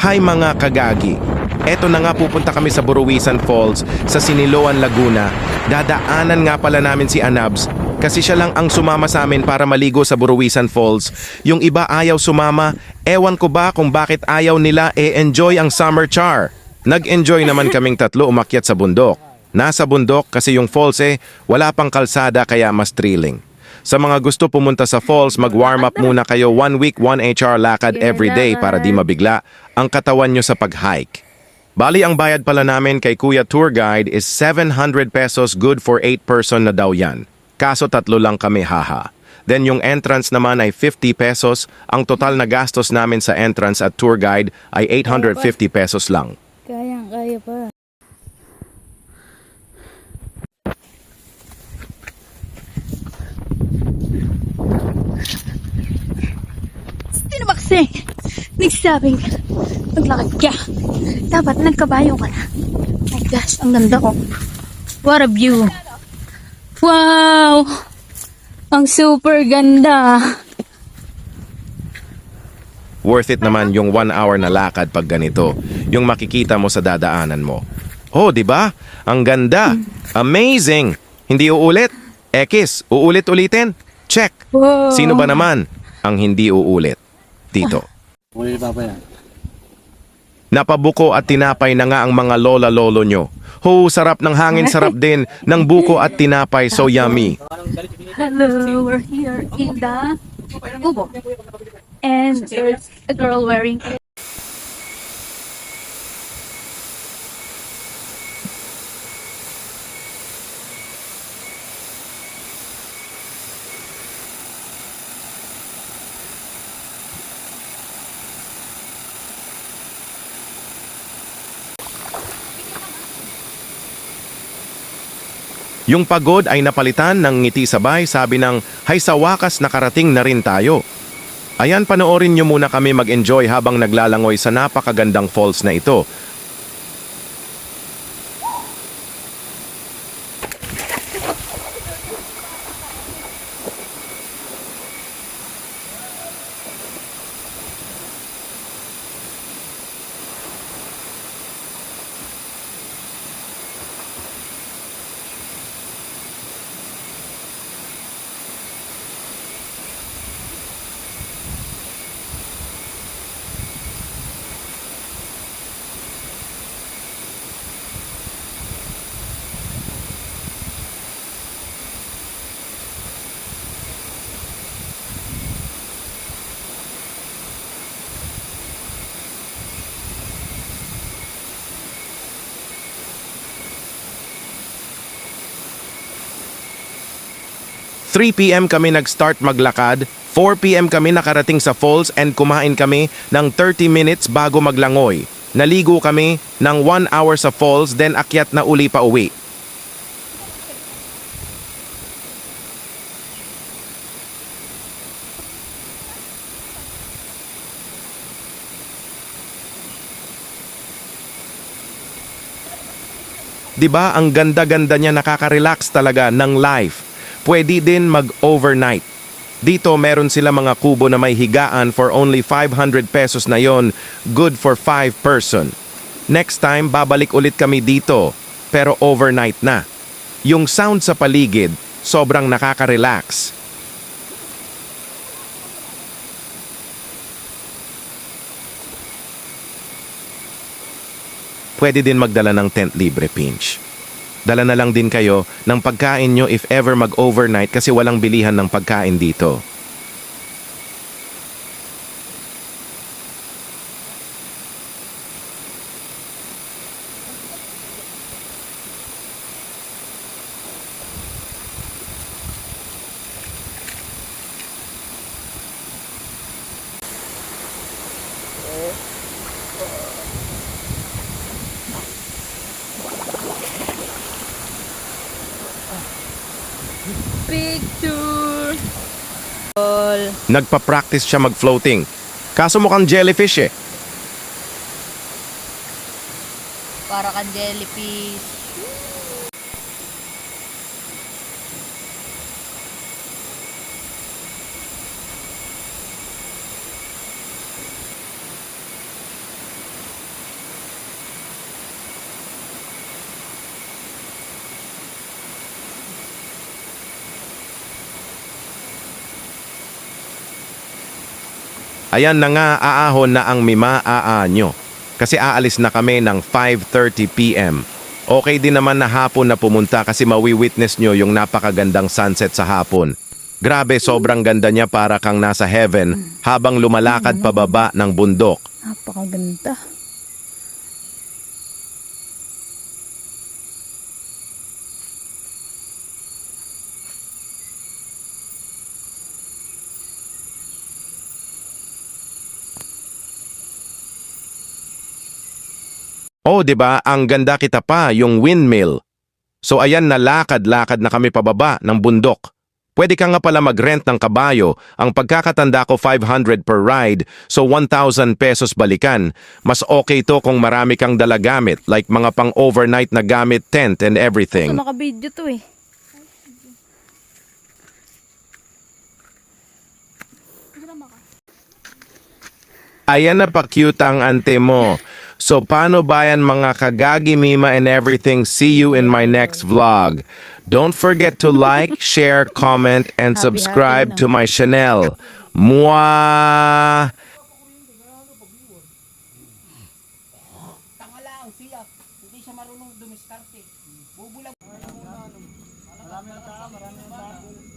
Hi mga kagagi! Eto na nga pupunta kami sa Buruwisan Falls sa Siniloan, Laguna. Dadaanan nga pala namin si Anabs kasi siya lang ang sumama sa amin para maligo sa Buruwisan Falls. Yung iba ayaw sumama, ewan ko ba kung bakit ayaw nila enjoy ang summer char. Nag-enjoy naman kaming tatlo umakyat sa bundok. Nasa bundok kasi yung falls wala pang kalsada kaya mas thrilling. Sa mga gusto pumunta sa falls, mag-warm up muna kayo 1 week, 1 HR lakad every day para di mabigla ang katawan nyo sa pag-hike. Bali, ang bayad pala namin kay Kuya Tour Guide is 700 pesos, good for 8 person na daw yan. Kaso tatlo lang kami, haha. Then yung entrance naman ay 50 pesos. Ang total na gastos namin sa entrance at tour guide ay 850 pesos lang. Kaya pa. Sino ba kasi nagsabing maglakad ka? Dapat nagkabayo ka na. My gosh, ang ganda ko. What a view. Wow! Ang super ganda. Worth it naman yung 1 hour na lakad pag ganito. Yung makikita mo sa dadaanan mo. Oh, di ba? Ang ganda. Amazing. Hindi uulit? Ekis, uulit-ulitin? Check. Wow. Sino ba naman ang hindi uulit? Dito. Uli pa yan. Napabuko at tinapay na nga ang mga lola-lolo nyo. Ho, sarap ng hangin, sarap din ng buko at tinapay, so yummy. Hello, we're here in the Kubo. And there's a girl wearing Yung pagod ay napalitan ng ngiti sabay, sabi ng, hay sa wakas nakarating na rin tayo. Ayan, panoorin nyo muna kami mag-enjoy habang naglalangoy sa napakagandang falls na ito. P.M. 3 p.m. kami nag-start maglakad, 4 p.m. kami nakarating sa falls and kumain kami ng 30 minutes bago maglangoy. Naligo kami ng 1 hour sa falls, then akyat na uli pa uwi. Diba ang ganda-ganda niya, nakaka-relax talaga ng life. Pwede din mag-overnight. Dito meron sila mga kubo na may higaan for only 500 pesos na yon, good for 5 person. Next time, babalik ulit kami dito, pero overnight na. Yung sound sa paligid, sobrang nakaka-relax. Pwede din magdala ng tent libre, Pinch. Dala na lang din kayo ng pagkain nyo if ever mag-overnight kasi walang bilihan ng pagkain dito. picture. Nagpa-practice siya mag-floating. Kaso mukhang jellyfish Para kang jellyfish. Ayan na nga, aahon na ang Mima nyo. Kasi aalis na kami ng 5:30 p.m. Okay din naman na hapon na pumunta kasi mawi-witness nyo yung napakagandang sunset sa hapon. Grabe, sobrang ganda niya para kang nasa heaven habang lumalakad pababa ng bundok. Napakaganda. Oh, 'di ba? Ang ganda kita pa, yung windmill. So ayan, nalakad-lakad na kami pababa ng bundok. Pwede ka nga pala mag-rent ng kabayo. Ang pagkakatanda ko 500 per ride, so 1,000 pesos balikan. Mas okay to kung marami kang dala gamit, like mga pang-overnight na gamit, tent and So, everything. naka-video to eh. Ayan na pa-cute ang ante mo. So paano ba yan mga kagagi Mima and everything? See you in my next vlog. Don't forget to like, share, comment, and Happy subscribe na. to my channel. Mwah! Tanga lang siya. Hindi siya marunong dumiskarte. Bubulag. Marami ang tao, marami ang tao.